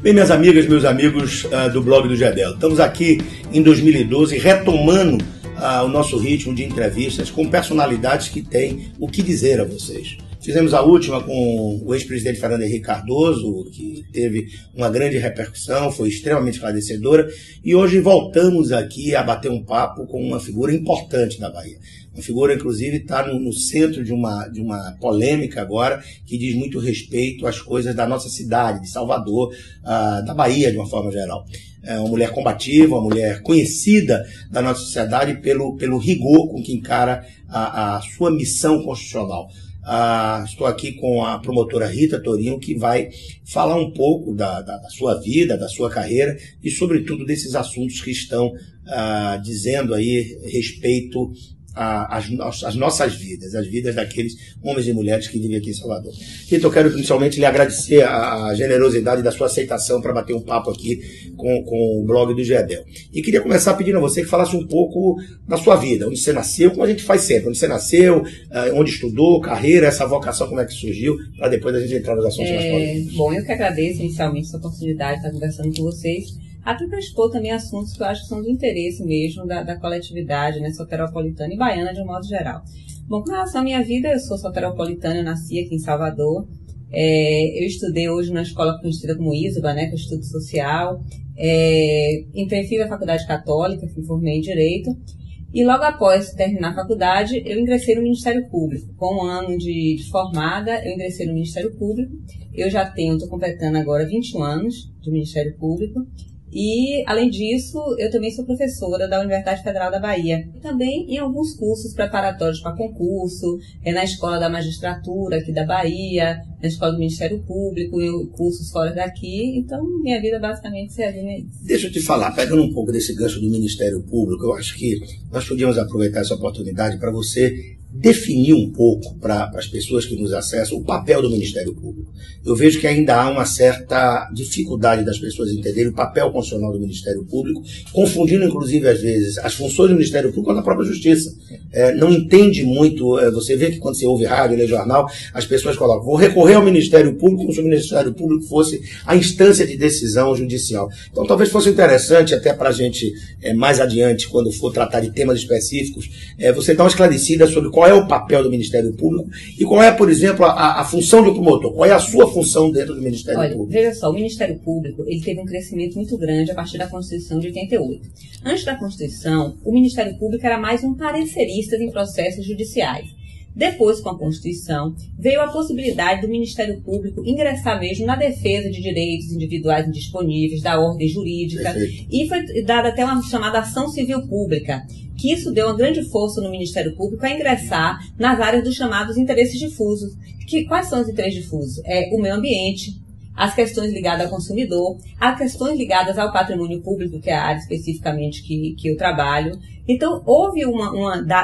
Bem, minhas amigas, meus amigos do blog do Gedel, estamos aqui em 2012 retomando o nosso ritmo de entrevistas com personalidades que têm o que dizer a vocês. Fizemos a última com o ex-presidente Fernando Henrique Cardoso, que teve uma grande repercussão, foi extremamente esclarecedora, e hoje voltamos aqui a bater um papo com uma figura importante da Bahia. Uma figura, inclusive, está no centro de uma polêmica agora, que diz muito respeito às coisas da nossa cidade, de Salvador, da Bahia, de uma forma geral. É uma mulher combativa, uma mulher conhecida da nossa sociedade pelo rigor com que encara a sua missão constitucional. Estou aqui com a promotora Rita Torinho, que vai falar um pouco da sua vida, da sua carreira e, sobretudo, desses assuntos que estão dizendo aí respeito às nossas vidas, as vidas daqueles homens e mulheres que vivem aqui em Salvador. Rita, eu quero inicialmente lhe agradecer a generosidade da sua aceitação para bater um papo aqui com o blog do Gedel. E queria começar pedindo a você que falasse um pouco da sua vida, onde você nasceu, como a gente faz sempre, onde você nasceu, onde estudou, carreira, essa vocação, como é que surgiu, para depois a gente entrar nos assuntos mais polêmicos. Bom, eu que agradeço inicialmente essa oportunidade de estar conversando com vocês, até para expor também assuntos que eu acho que são do interesse mesmo da coletividade, né, soteropolitana e baiana de um modo geral. Bom, com relação à minha vida, eu sou soteropolitana, eu nasci aqui em Salvador. Eu estudei hoje na escola conhecida como ISBA, né, que é o Instituto Social. Fiz a faculdade católica, me formei em Direito. E logo após terminar a faculdade, eu ingressei no Ministério Público. Com um ano de formada, eu ingressei no Ministério Público. Eu já estou completando agora 21 anos de Ministério Público. E, além disso, eu também sou professora da Universidade Federal da Bahia. E também em alguns cursos preparatórios para concurso, na Escola da Magistratura aqui da Bahia, na Escola do Ministério Público, em cursos fora daqui. Então, minha vida basicamente se resume a isso. Deixa eu te falar, pegando um pouco desse gancho do Ministério Público, eu acho que nós podíamos aproveitar essa oportunidade para você definir um pouco para as pessoas que nos acessam o papel do Ministério Público. Eu vejo que ainda há uma certa dificuldade das pessoas entenderem o papel constitucional do Ministério Público, confundindo inclusive às vezes as funções do Ministério Público com a da própria Justiça. Não entende muito, você vê que quando você ouve rádio, lê jornal, as pessoas colocam, vou recorrer ao Ministério Público como se o Ministério Público fosse a instância de decisão judicial. Então talvez fosse interessante até para a gente mais adiante, quando for tratar de temas específicos, você dar uma esclarecida sobre qual é o papel do Ministério Público e qual é, por exemplo, a função do promotor. Qual é a sua função dentro do Ministério Público? Veja só, o Ministério Público ele teve um crescimento muito grande a partir da Constituição de 88. Antes da Constituição, o Ministério Público era mais um parecerista em processos judiciais. Depois, com a Constituição, veio a possibilidade do Ministério Público ingressar mesmo na defesa de direitos individuais indisponíveis, da ordem jurídica, e foi dada até uma chamada ação civil pública, que isso deu uma grande força no Ministério Público a ingressar nas áreas dos chamados interesses difusos. Quais são os interesses difusos? O meio ambiente, as questões ligadas ao consumidor, as questões ligadas ao patrimônio público, que é a área especificamente que eu trabalho. Então,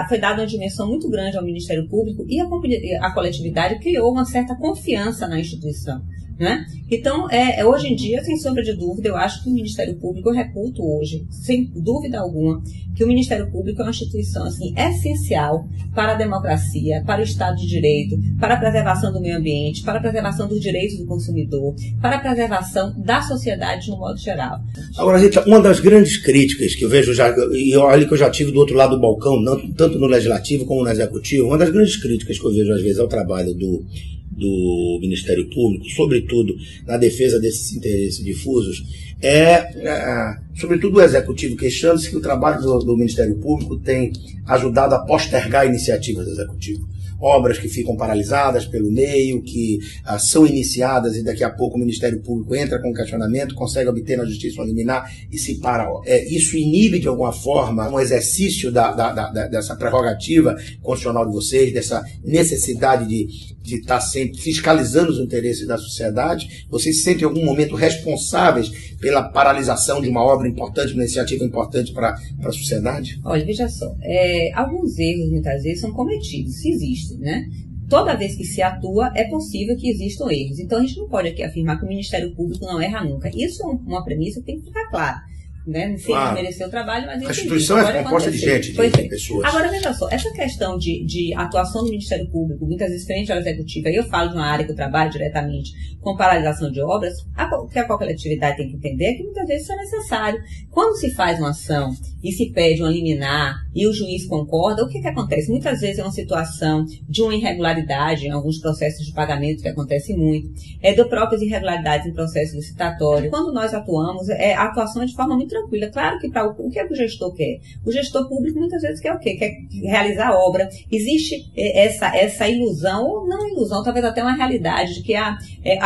foi dada uma dimensão muito grande ao Ministério Público e a coletividade criou uma certa confiança na instituição, né? Então, hoje em dia, sem sombra de dúvida, eu acho que o Ministério Público, eu reputo hoje, sem dúvida alguma, que o Ministério Público é uma instituição assim, essencial para a democracia, para o Estado de Direito, para a preservação do meio ambiente, para a preservação dos direitos do consumidor, para a preservação da sociedade no modo geral. Agora, Rita, uma das grandes críticas que eu vejo e olha que eu já tive do outro lado do balcão, tanto no Legislativo como no Executivo, uma das grandes críticas que eu vejo às vezes ao trabalho do Ministério Público, sobretudo na defesa desses interesses difusos, sobretudo o Executivo, queixando-se que o trabalho do Ministério Público tem ajudado a postergar iniciativas do Executivo. Obras que ficam paralisadas pelo meio, que são iniciadas e daqui a pouco o Ministério Público entra com questionamento, consegue obter na Justiça uma liminar e se para. Isso inibe de alguma forma um exercício dessa prerrogativa constitucional de vocês, dessa necessidade de estar sempre fiscalizando os interesses da sociedade? Vocês se sentem em algum momento responsáveis pela paralisação de uma obra importante, uma iniciativa importante para a sociedade? Olha, veja só, alguns erros muitas vezes são cometidos, se existem, né? Toda vez que se atua, é possível que existam erros. Então, a gente não pode aqui afirmar que o Ministério Público não erra nunca. Isso é uma premissa que tem que ficar clara. né, sem merecer o trabalho, mas a instituição é composta de gente, de pessoas. Agora, veja só, essa questão de atuação do Ministério Público, muitas vezes frente ao Executivo, aí eu falo de uma área que eu trabalho diretamente com paralisação de obras, o que a coletividade tem que entender é que muitas vezes isso é necessário. Quando se faz uma ação e se pede uma liminar e o juiz concorda, o que acontece? Muitas vezes é uma situação de uma irregularidade em alguns processos de pagamento, que acontece muito, de próprias irregularidades em processo licitatório. Quando nós atuamos, a atuação é de forma muito tranquila. Claro que o que é que o gestor quer? O gestor público muitas vezes quer o quê? Quer realizar a obra. Existe essa ilusão, ou não ilusão, talvez até uma realidade, de que a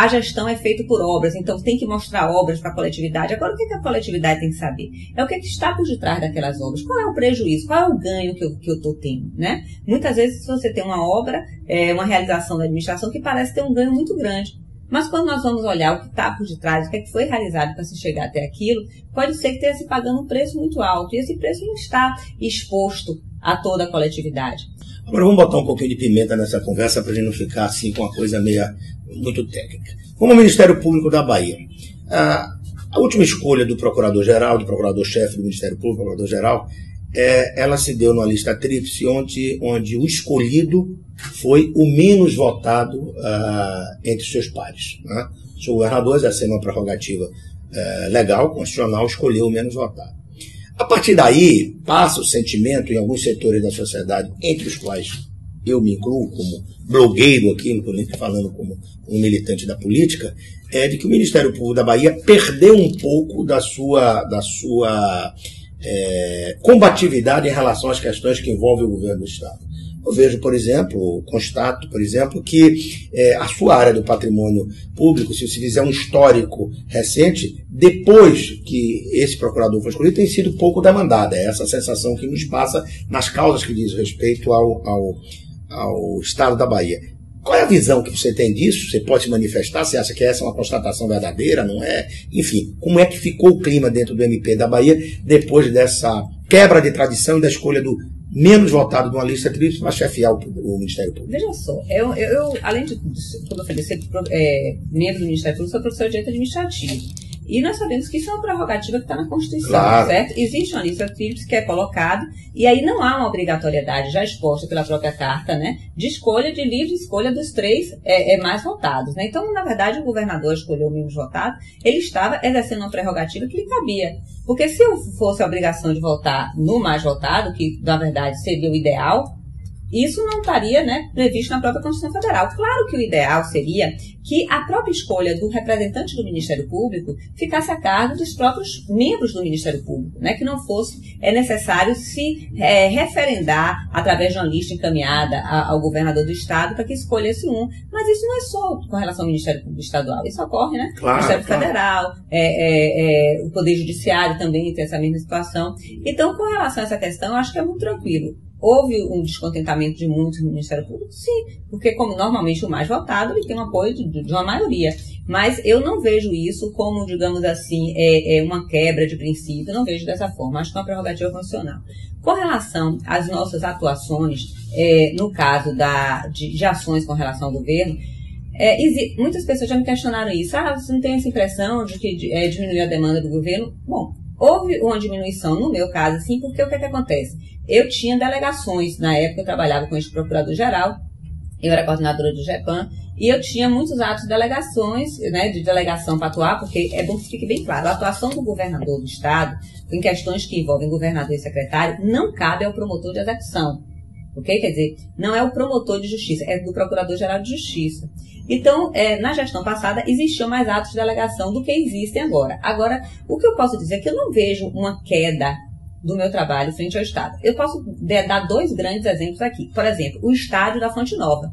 gestão é feita por obras, então tem que mostrar obras para a coletividade. Agora, o que a coletividade tem que saber? É o que está por detrás daquelas obras. Qual é o prejuízo? Qual é o ganho que eu estou tendo? Né? Muitas vezes você tem uma obra, uma realização da administração que parece ter um ganho muito grande. Mas quando nós vamos olhar o que está por detrás, o que foi realizado para se chegar até aquilo, pode ser que esteja se pagando um preço muito alto. E esse preço não está exposto a toda a coletividade. Agora vamos botar um pouquinho de pimenta nessa conversa para a gente não ficar assim com uma coisa muito técnica. Como o Ministério Público da Bahia, a última escolha do Procurador-Geral, do Procurador-Chefe do Ministério Público, Procurador-Geral, ela se deu numa lista tríplice onde o escolhido foi o menos votado entre seus pares. Né? O governador, exercendo uma prerrogativa legal, constitucional, escolheu o menos votado. A partir daí, passa o sentimento em alguns setores da sociedade, entre os quais eu me incluo como blogueiro aqui, não estou nem falando como militante da política, de que o Ministério Público da Bahia perdeu um pouco da sua combatividade em relação às questões que envolvem o governo do Estado. Eu vejo, constato, por exemplo, que a sua área do patrimônio público, se você fizer um histórico recente, depois que esse procurador foi escolhido, tem sido pouco demandada. É essa sensação que nos passa nas causas que diz respeito ao Estado da Bahia. Qual é a visão que você tem disso? Você pode se manifestar? Você acha que essa é uma constatação verdadeira? Não é? Enfim, como é que ficou o clima dentro do MP da Bahia depois dessa quebra de tradição e da escolha do menos votado de uma lista tríplice para chefiar o Ministério Público? Veja só, eu além de, como eu falei, ser membro do Ministério Público, sou professor de Direito Administrativo. E nós sabemos que isso é uma prerrogativa que está na Constituição, claro, certo? Existe uma lista tríplice que é colocada, e aí não há uma obrigatoriedade já exposta pela própria Carta, né, de livre escolha dos três mais votados. Né? Então, na verdade, o governador escolheu o menos votado, ele estava exercendo uma prerrogativa que lhe cabia. Porque se eu fosse a obrigação de votar no mais votado, que na verdade seria o ideal, isso não estaria, né, previsto na própria Constituição Federal. Claro que o ideal seria que a própria escolha do representante do Ministério Público ficasse a cargo dos próprios membros do Ministério Público, né, que não fosse necessário se referendar através de uma lista encaminhada ao governador do Estado para que escolhesse um. Mas isso não é só com relação ao Ministério Público Estadual, isso ocorre, né? Claro, Ministério Federal, o Poder Judiciário também tem essa mesma situação. Então, com relação a essa questão, eu acho que é muito tranquilo. Houve um descontentamento de muitos no Ministério Público? Sim, porque como normalmente o mais votado, ele tem um apoio de uma maioria. Mas eu não vejo isso como, digamos assim, uma quebra de princípio, eu não vejo dessa forma, acho que é uma prerrogativa constitucional. Com relação às nossas atuações, no caso de ações com relação ao governo, muitas pessoas já me questionaram isso. Você não tem essa impressão de que diminuiu a demanda do governo? Bom, houve uma diminuição, no meu caso, sim, porque o que acontece? Eu tinha delegações, na época eu trabalhava com este procurador-geral, eu era coordenadora do GEPAM, e eu tinha muitos atos de delegações, né, de delegação para atuar, porque é bom que fique bem claro, a atuação do governador do Estado, em questões que envolvem governador e secretário, não cabe ao promotor de execução. Ok? Quer dizer, não é o promotor de justiça, é do Procurador-Geral de Justiça. Então, na gestão passada, existiam mais atos de delegação do que existem agora. Agora, o que eu posso dizer é que eu não vejo uma queda do meu trabalho frente ao Estado. Eu posso dar dois grandes exemplos aqui. Por exemplo, o estádio da Fonte Nova.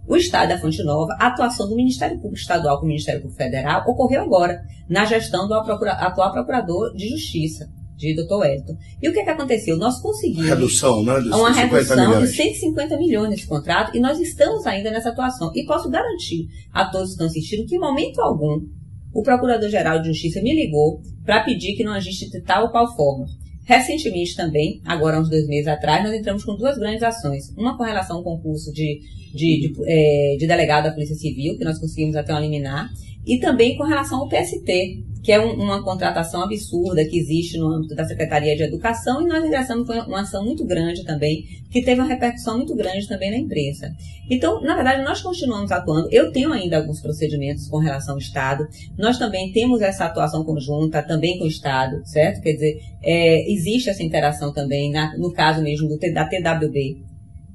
O estádio da Fonte Nova, a atuação do Ministério Público Estadual com o Ministério Público Federal ocorreu agora, na gestão do atual Procurador de Justiça, de Dr. Wellington. E o que aconteceu? Nós conseguimos redução, né, uma redução de 150 milhões nesse contrato e nós estamos ainda nessa atuação. E posso garantir a todos que estão assistindo que, em momento algum, o Procurador-Geral de Justiça me ligou para pedir que não agisse de tal ou qual forma. Recentemente também, agora há uns 2 meses atrás, nós entramos com 2 grandes ações. Uma com relação ao concurso de delegado da Polícia Civil, que nós conseguimos até uma liminar, e também com relação ao PST, que é uma contratação absurda que existe no âmbito da Secretaria de Educação, e nós ingressamos com uma ação muito grande também, que teve uma repercussão muito grande também na imprensa. Então, na verdade, nós continuamos atuando. Eu tenho ainda alguns procedimentos com relação ao Estado. Nós também temos essa atuação conjunta, também com o Estado, certo? Quer dizer, existe essa interação também, no caso mesmo da TWB.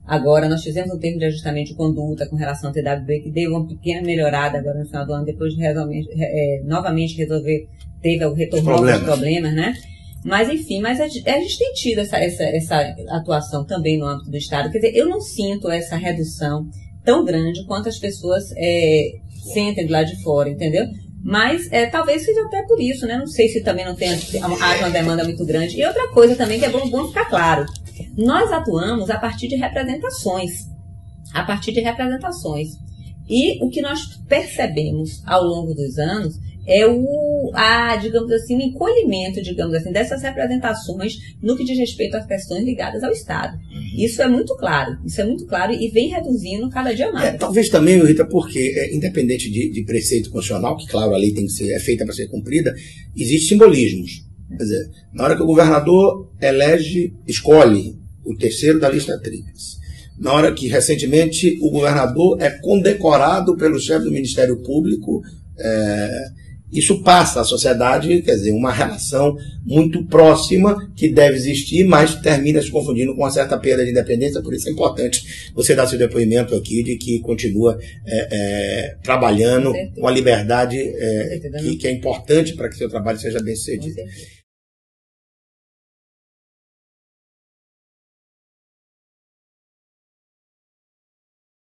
Agora, nós fizemos um termo de ajustamento de conduta com relação ao TWB, que deu uma pequena melhorada agora no final do ano, depois de novamente resolver, teve o retorno dos problemas, né? Mas, enfim, a gente tem tido essa atuação também no âmbito do Estado. Quer dizer, eu não sinto essa redução tão grande quanto as pessoas sentem do lado de fora, entendeu? Mas talvez seja até por isso, né? Não sei se também não haja uma demanda muito grande. E outra coisa também que é bom ficar claro. Nós atuamos a partir de representações. E o que nós percebemos ao longo dos anos é digamos assim, o encolhimento, digamos assim, dessas representações no que diz respeito às questões ligadas ao Estado. Isso é muito claro e vem reduzindo cada dia mais. Talvez também, Rita, porque independente de preceito constitucional, que claro, a lei tem que ser feita para ser cumprida, existem simbolismos. Quer dizer, na hora que o governador escolhe o terceiro da lista tríplice, na hora que recentemente o governador é condecorado pelo chefe do Ministério Público, isso passa à sociedade, quer dizer, uma relação muito próxima que deve existir, mas termina se confundindo com uma certa perda de independência. Por isso é importante você dar seu depoimento aqui de que continua trabalhando com a liberdade que é importante para que seu trabalho seja bem sucedido.